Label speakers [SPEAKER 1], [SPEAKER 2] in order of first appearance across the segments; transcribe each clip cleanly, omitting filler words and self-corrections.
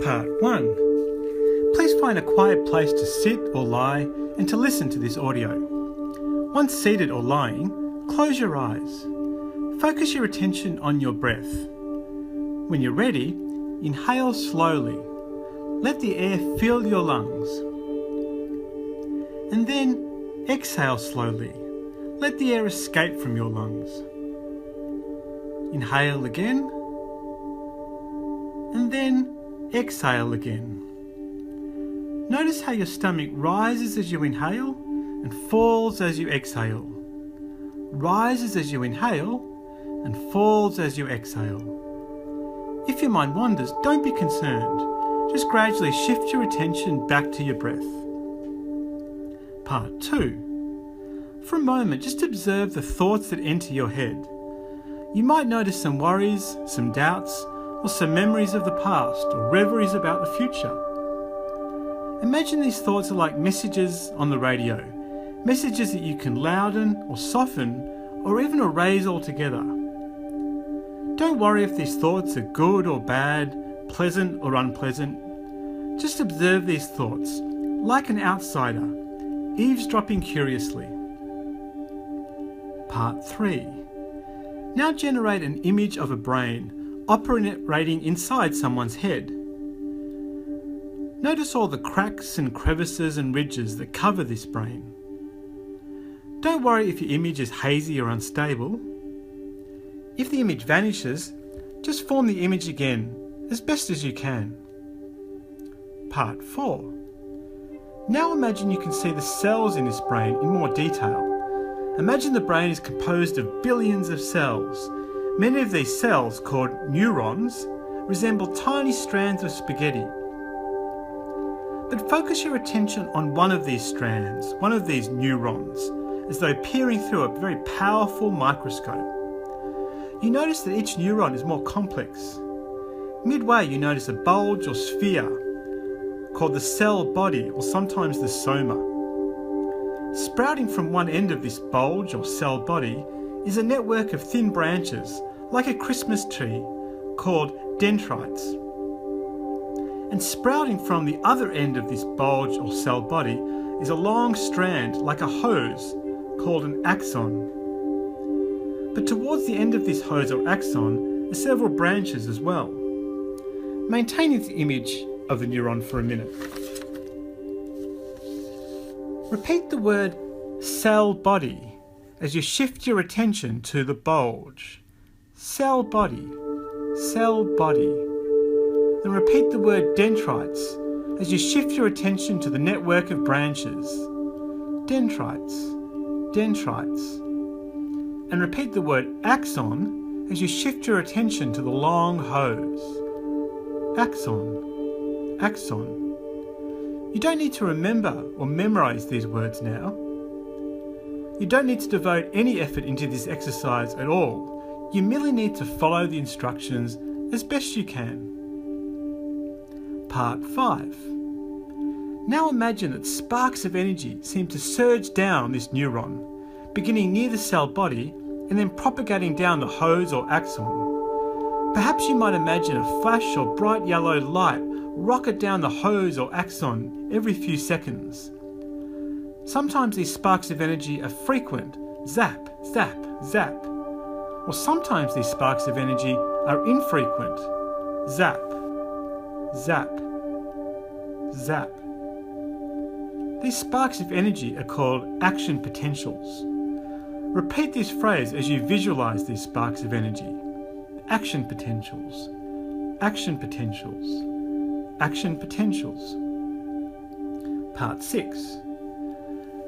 [SPEAKER 1] Part 1. Please find a quiet place to sit or lie and to listen to this audio. Once seated or lying, close your eyes. Focus your attention on your breath. When you're ready, inhale slowly. Let the air fill your lungs. And then exhale slowly. Let the air escape from your lungs. Inhale again. And then exhale again. Notice how your stomach rises as you inhale and falls as you exhale. Rises as you inhale and falls as you exhale. If your mind wanders, don't be concerned. Just gradually shift your attention back to your breath. Part 2. For a moment, just observe the thoughts that enter your head. You might notice some worries, some doubts, or some memories of the past or reveries about the future. Imagine these thoughts are like messages on the radio, messages that you can louden or soften or even erase altogether. Don't worry if these thoughts are good or bad, pleasant or unpleasant. Just observe these thoughts, like an outsider, eavesdropping curiously. Part 3. Now generate an image of a brain operating inside someone's head. Notice all the cracks and crevices and ridges that cover this brain. Don't worry if your image is hazy or unstable. If the image vanishes, just form the image again as best as you can. Part 4. Now imagine you can see the cells in this brain in more detail. Imagine the brain is composed of billions of cells. Many of these cells, called neurons, resemble tiny strands of spaghetti. But focus your attention on one of these strands, one of these neurons, as though peering through a very powerful microscope. You notice that each neuron is more complex. Midway, you notice a bulge or sphere called the cell body, or sometimes the soma. Sprouting from one end of this bulge or cell body is a network of thin branches, like a Christmas tree, called dendrites. And sprouting from the other end of this bulge or cell body is a long strand, like a hose, called an axon. But towards the end of this hose or axon are several branches as well. Maintain this image of the neuron for a minute. Repeat the word cell body as you shift your attention to the bulge. Cell body, cell body. Then repeat the word dendrites as you shift your attention to the network of branches. Dendrites, dendrites. And repeat the word axon as you shift your attention to the long hose. Axon, axon. You don't need to remember or memorize these words now. You don't need to devote any effort into this exercise at all. You merely need to follow the instructions as best you can. Part 5. Now imagine that sparks of energy seem to surge down this neuron, beginning near the cell body and then propagating down the hose or axon. Perhaps you might imagine a flash or bright yellow light rocket down the hose or axon every few seconds. Sometimes these sparks of energy are frequent, zap, zap, zap. Or sometimes these sparks of energy are infrequent, zap, zap, zap. These sparks of energy are called action potentials. Repeat this phrase as you visualize these sparks of energy. Action potentials, action potentials, action potentials. Part 6.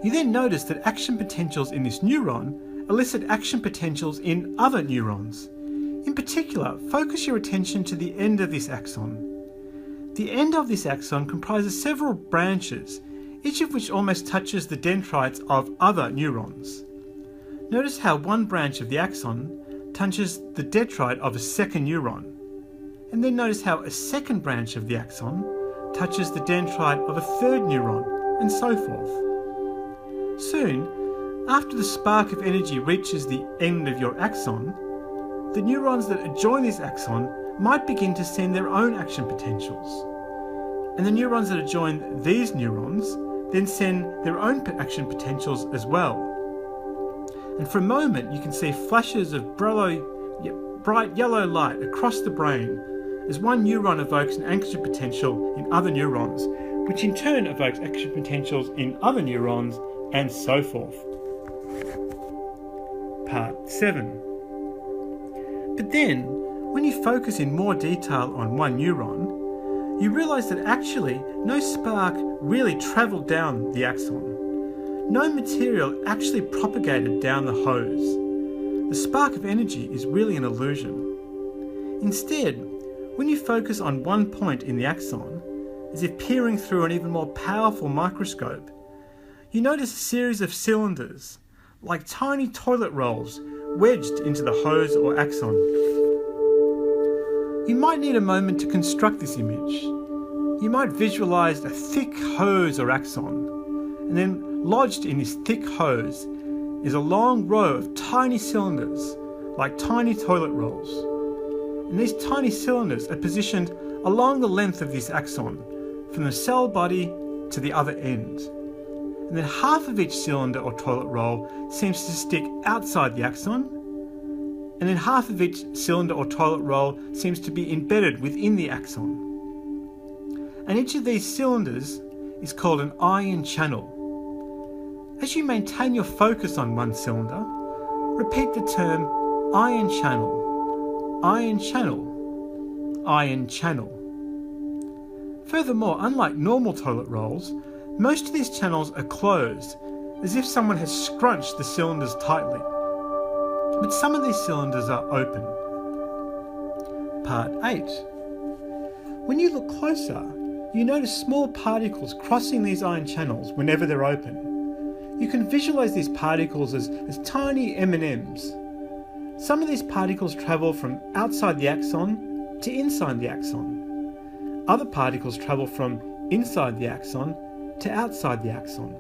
[SPEAKER 1] You then notice that action potentials in this neuron elicit action potentials in other neurons. In particular, focus your attention to the end of this axon. The end of this axon comprises several branches, each of which almost touches the dendrites of other neurons. Notice how one branch of the axon touches the dendrite of a second neuron, and then notice how a second branch of the axon touches the dendrite of a third neuron, and so forth. Soon, after the spark of energy reaches the end of your axon, the neurons that adjoin this axon might begin to send their own action potentials. And the neurons that adjoin these neurons then send their own action potentials as well. And for a moment, you can see flashes of bright yellow light across the brain as one neuron evokes an action potential in other neurons, which in turn evokes action potentials in other neurons, and so forth. Part 7. But then, when you focus in more detail on one neuron, you realise that actually no spark really travelled down the axon. No material actually propagated down the hose. The spark of energy is really an illusion. Instead, when you focus on one point in the axon, as if peering through an even more powerful microscope, you notice a series of cylinders, like tiny toilet rolls wedged into the hose or axon. You might need a moment to construct this image. You might visualise a thick hose or axon, and then lodged in this thick hose is a long row of tiny cylinders, like tiny toilet rolls. And these tiny cylinders are positioned along the length of this axon, from the cell body to the other end. And then half of each cylinder or toilet roll seems to stick outside the axon, and then half of each cylinder or toilet roll seems to be embedded within the axon. And each of these cylinders is called an ion channel. As you maintain your focus on one cylinder, repeat the term ion channel, ion channel, ion channel. Furthermore, unlike normal toilet rolls, most of these channels are closed, as if someone has scrunched the cylinders tightly. But some of these cylinders are open. Part 8. When you look closer, you notice small particles crossing these ion channels whenever they're open. You can visualize these particles as tiny M&Ms. Some of these particles travel from outside the axon to inside the axon. Other particles travel from inside the axon to outside the axon.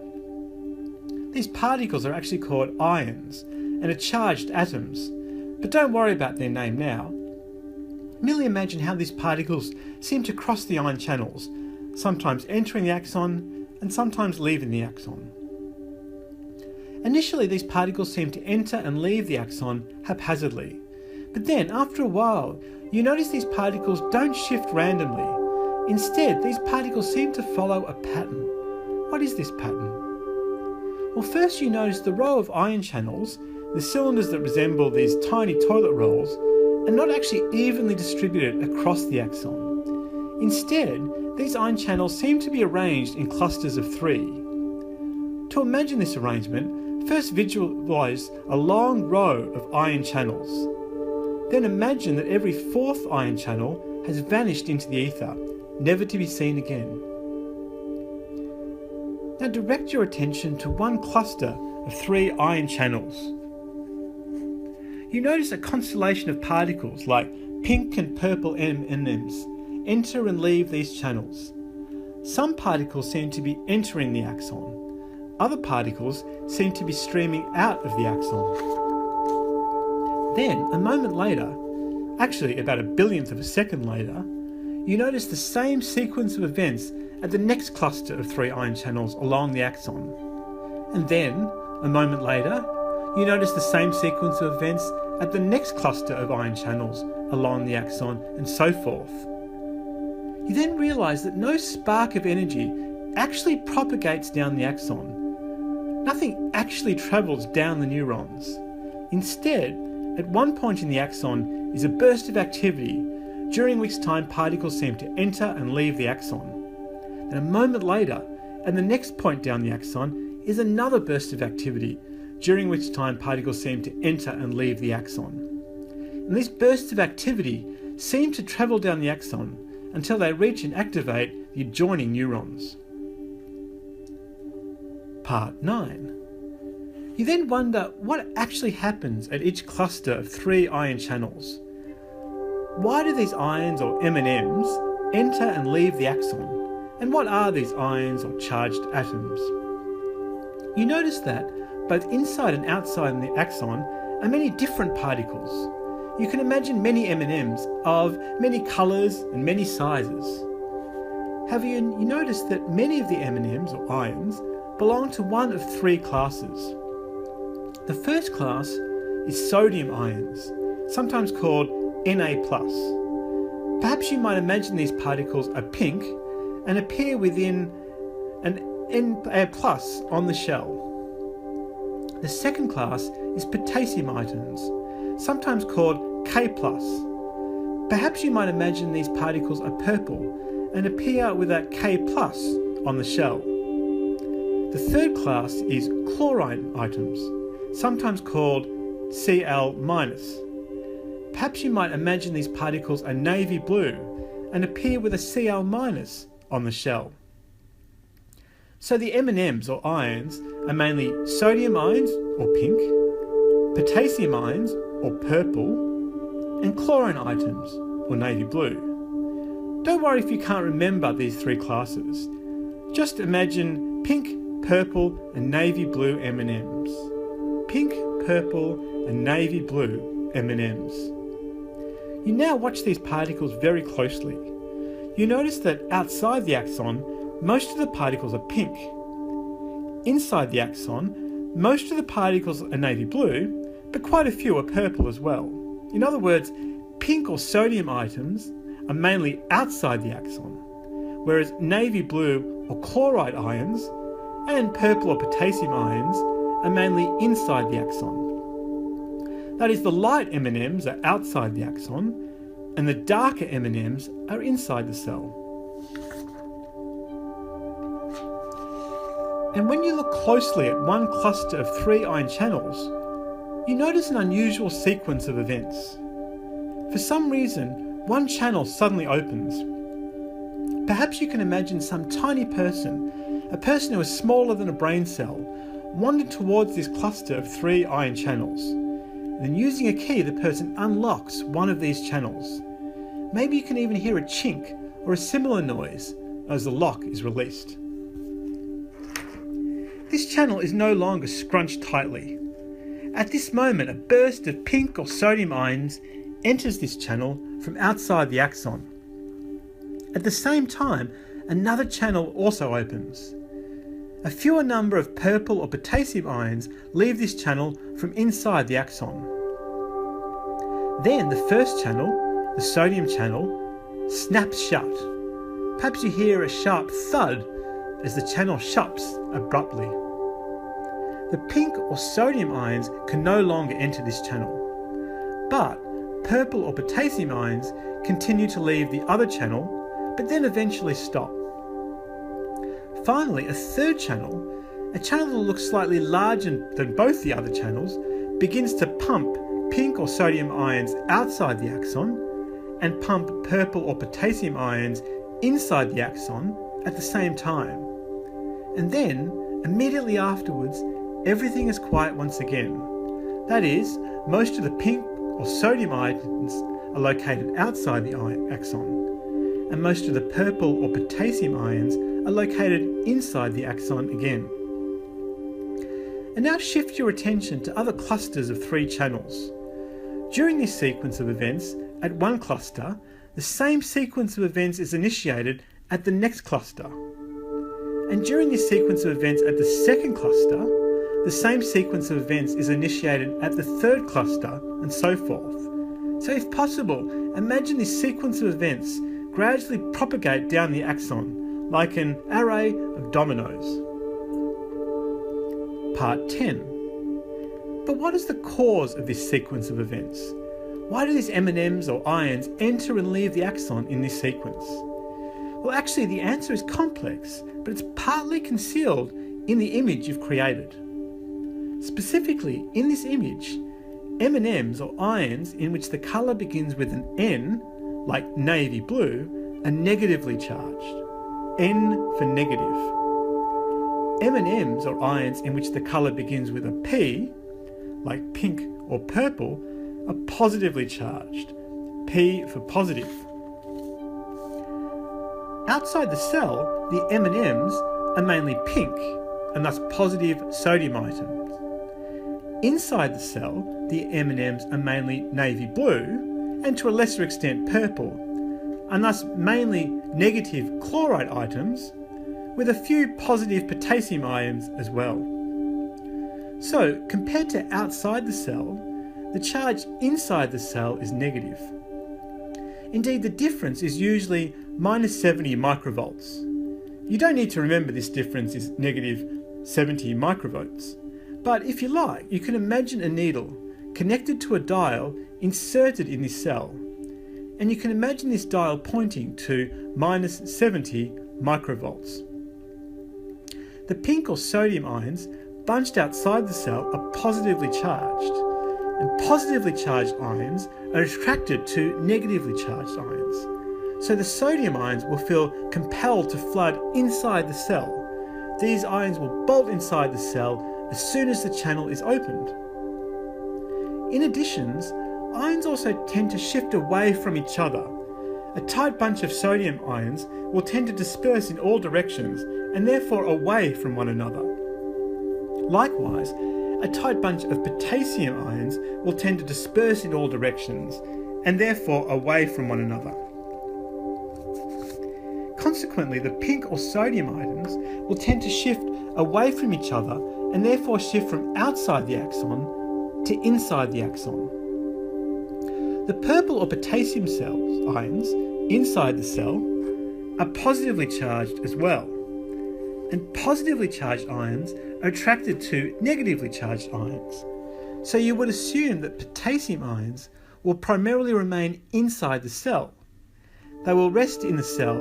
[SPEAKER 1] These particles are actually called ions and are charged atoms, but don't worry about their name now. Merely imagine how these particles seem to cross the ion channels, sometimes entering the axon and sometimes leaving the axon. Initially, these particles seem to enter and leave the axon haphazardly, but then after a while, you notice these particles don't shift randomly. Instead, these particles seem to follow a pattern. What is this pattern? Well, first you notice the row of ion channels, the cylinders that resemble these tiny toilet rolls, are not actually evenly distributed across the axon. Instead, these ion channels seem to be arranged in clusters of 3. To imagine this arrangement, first visualize a long row of ion channels. Then imagine that every 4th ion channel has vanished into the ether, never to be seen again. Now direct your attention to one cluster of 3 ion channels. You notice a constellation of particles like pink and purple M&Ms enter and leave these channels. Some particles seem to be entering the axon. Other particles seem to be streaming out of the axon. Then, a moment later, actually about a billionth of a second later, you notice the same sequence of events at the next cluster of 3 ion channels along the axon. And then, a moment later, you notice the same sequence of events at the next cluster of ion channels along the axon, and so forth. You then realise that no spark of energy actually propagates down the axon. Nothing actually travels down the neurons. Instead, at one point in the axon is a burst of activity, during which time particles seem to enter and leave the axon. Then a moment later, at the next point down the axon, is another burst of activity, during which time particles seem to enter and leave the axon. And these bursts of activity seem to travel down the axon until they reach and activate the adjoining neurons. Part 9. You then wonder what actually happens at each cluster of 3 ion channels. Why do these ions or M&Ms enter and leave the axon? And what are these ions or charged atoms? You notice that both inside and outside the axon are many different particles. You can imagine many M&Ms of many colours and many sizes. Have you noticed that many of the M&Ms or ions belong to one of three classes? The first class is sodium ions, sometimes called Na+. Perhaps you might imagine these particles are pink and appear within an Na+ on the shell. The second class is potassium ions, sometimes called K+. Perhaps you might imagine these particles are purple and appear with a K+ on the shell. The third class is chlorine atoms, sometimes called Cl-. Perhaps you might imagine these particles are navy blue and appear with a Cl- on the shell. So the M&Ms or ions are mainly sodium ions or pink, potassium ions or purple, and chlorine atoms or navy blue. Don't worry if you can't remember these three classes. Just imagine pink, purple, and navy blue M&Ms. Pink, purple, and navy blue M&Ms. You now watch these particles very closely. You notice that outside the axon, most of the particles are pink. Inside the axon, most of the particles are navy blue, but quite a few are purple as well. In other words, pink or sodium atoms are mainly outside the axon, whereas navy blue or chloride ions and purple or potassium ions are mainly inside the axon. That is, the light M&Ms are outside the axon and the darker M&Ms are inside the cell. And when you look closely at one cluster of three ion channels, you notice an unusual sequence of events. For some reason, one channel suddenly opens. Perhaps you can imagine some tiny person, a person who is smaller than a brain cell, wandered towards this cluster of three ion channels. Then using a key, the person unlocks one of these channels. Maybe you can even hear a chink or a similar noise as the lock is released. This channel is no longer scrunched tightly. At this moment, a burst of pink or sodium ions enters this channel from outside the axon. At the same time, another channel also opens. A fewer number of purple or potassium ions leave this channel from inside the axon. Then the first channel, the sodium channel, snaps shut. Perhaps you hear a sharp thud as the channel shuts abruptly. The pink or sodium ions can no longer enter this channel, but purple or potassium ions continue to leave the other channel, but then eventually stop. Finally, a third channel, a channel that looks slightly larger than both the other channels, begins to pump pink or sodium ions outside the axon and pump purple or potassium ions inside the axon at the same time. And then, immediately afterwards, everything is quiet once again. That is, most of the pink or sodium ions are located outside the axon, and most of the purple or potassium ions are located inside the axon again. And now shift your attention to other clusters of three channels. During this sequence of events, at one cluster, the same sequence of events is initiated at the next cluster. And during this sequence of events at the second cluster, the same sequence of events is initiated at the third cluster, and so forth. So if possible, imagine this sequence of events gradually propagate down the axon, like an array of dominoes. Part 10. But what is the cause of this sequence of events? Why do these M&Ms or ions enter and leave the axon in this sequence? Well, actually, the answer is complex, but it's partly concealed in the image you've created. Specifically, in this image, M&Ms or ions in which the colour begins with an N, like navy blue, are negatively charged. N for negative. M&Ms or ions in which the colour begins with a P, like pink or purple, are positively charged. P for positive. Outside the cell, the M&Ms are mainly pink, and thus positive sodium atoms. Inside the cell, the M&Ms are mainly navy blue, and to a lesser extent purple, and thus mainly negative chloride items, with a few positive potassium ions as well. So, compared to outside the cell, the charge inside the cell is negative. Indeed, the difference is usually minus 70 microvolts. You don't need to remember this difference is negative 70 microvolts, but if you like, you can imagine a needle connected to a dial inserted in this cell, and you can imagine this dial pointing to minus 70 microvolts. The pink or sodium ions bunched outside the cell are positively charged, and positively charged ions are attracted to negatively charged ions. So the sodium ions will feel compelled to flood inside the cell. These ions will bolt inside the cell as soon as the channel is opened. In addition, ions also tend to shift away from each other. A tight bunch of sodium ions will tend to disperse in all directions and therefore away from one another. Likewise, a tight bunch of potassium ions will tend to disperse in all directions and therefore away from one another. Consequently, the pink or sodium ions will tend to shift away from each other and therefore shift from outside the axon to inside the axon. The purple or potassium ions inside the cell are positively charged as well, and positively charged ions are attracted to negatively charged ions. So you would assume that potassium ions will primarily remain inside the cell. They will rest in the cell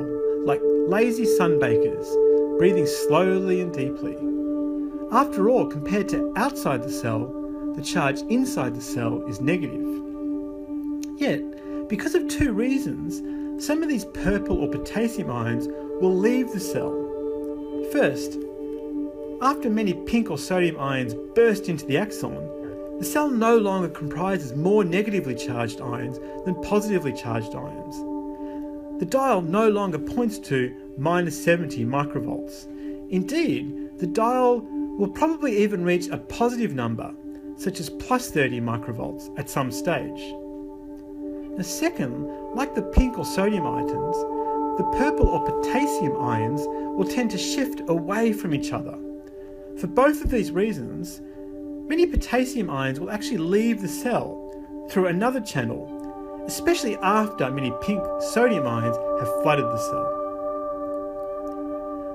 [SPEAKER 1] like lazy sunbakers, breathing slowly and deeply. After all, compared to outside the cell, the charge inside the cell is negative. Yet, because of two reasons, some of these purple or potassium ions will leave the cell. First, after many pink or sodium ions burst into the axon, the cell no longer comprises more negatively charged ions than positively charged ions. The dial no longer points to minus 70 microvolts. Indeed, the dial will probably even reach a positive number, such as plus 30 microvolts at some stage. Now second, like the pink or sodium items, the purple or potassium ions will tend to shift away from each other. For both of these reasons, many potassium ions will actually leave the cell through another channel, especially after many pink sodium ions have flooded the cell.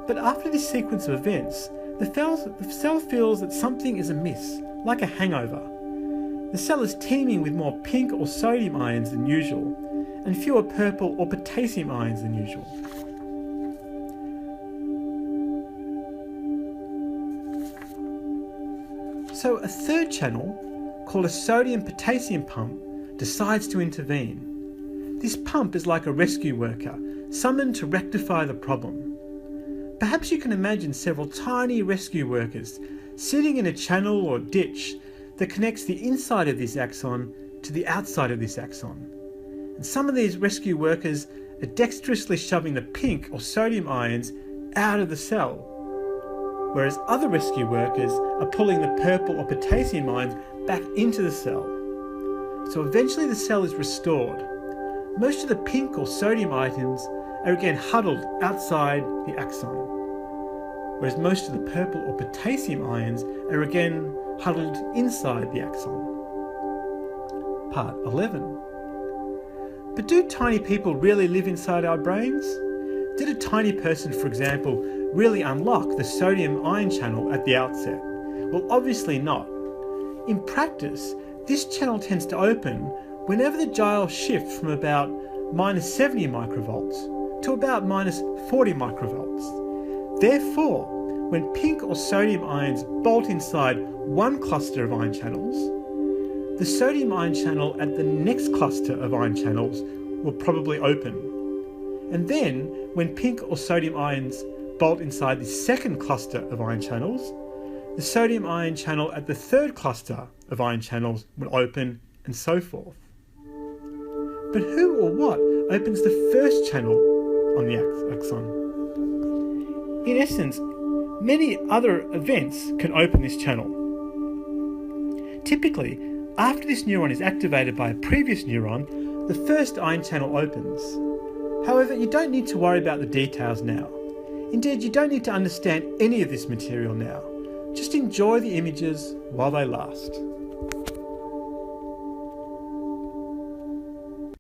[SPEAKER 1] But after this sequence of events, the cell feels that something is amiss, like a hangover. The cell is teeming with more pink or sodium ions than usual, and fewer purple or potassium ions than usual. So a third channel, called a sodium-potassium pump, decides to intervene. This pump is like a rescue worker, summoned to rectify the problem. Perhaps you can imagine several tiny rescue workers sitting in a channel or ditch that connects the inside of this axon to the outside of this axon. And some of these rescue workers are dexterously shoving the pink or sodium ions out of the cell, whereas other rescue workers are pulling the purple or potassium ions back into the cell. So eventually the cell is restored. Most of the pink or sodium items are again huddled outside the axon, whereas most of the purple or potassium ions are again huddled inside the axon. Part 11. But do tiny people really live inside our brains? Did a tiny person, for example, really unlock the sodium ion channel at the outset? Well, obviously not. In practice, this channel tends to open whenever the dial shifts from about minus 70 microvolts to about minus 40 microvolts. Therefore, when pink or sodium ions bolt inside one cluster of ion channels, the sodium ion channel at the next cluster of ion channels will probably open. And then, when pink or sodium ions bolt inside the second cluster of ion channels, the sodium ion channel at the third cluster of ion channels will open, and so forth. But who or what opens the first channel on the axon? In essence, many other events can open this channel. Typically, after this neuron is activated by a previous neuron, the first ion channel opens. However, you don't need to worry about the details now. Indeed, you don't need to understand any of this material now. Just enjoy the images while they last.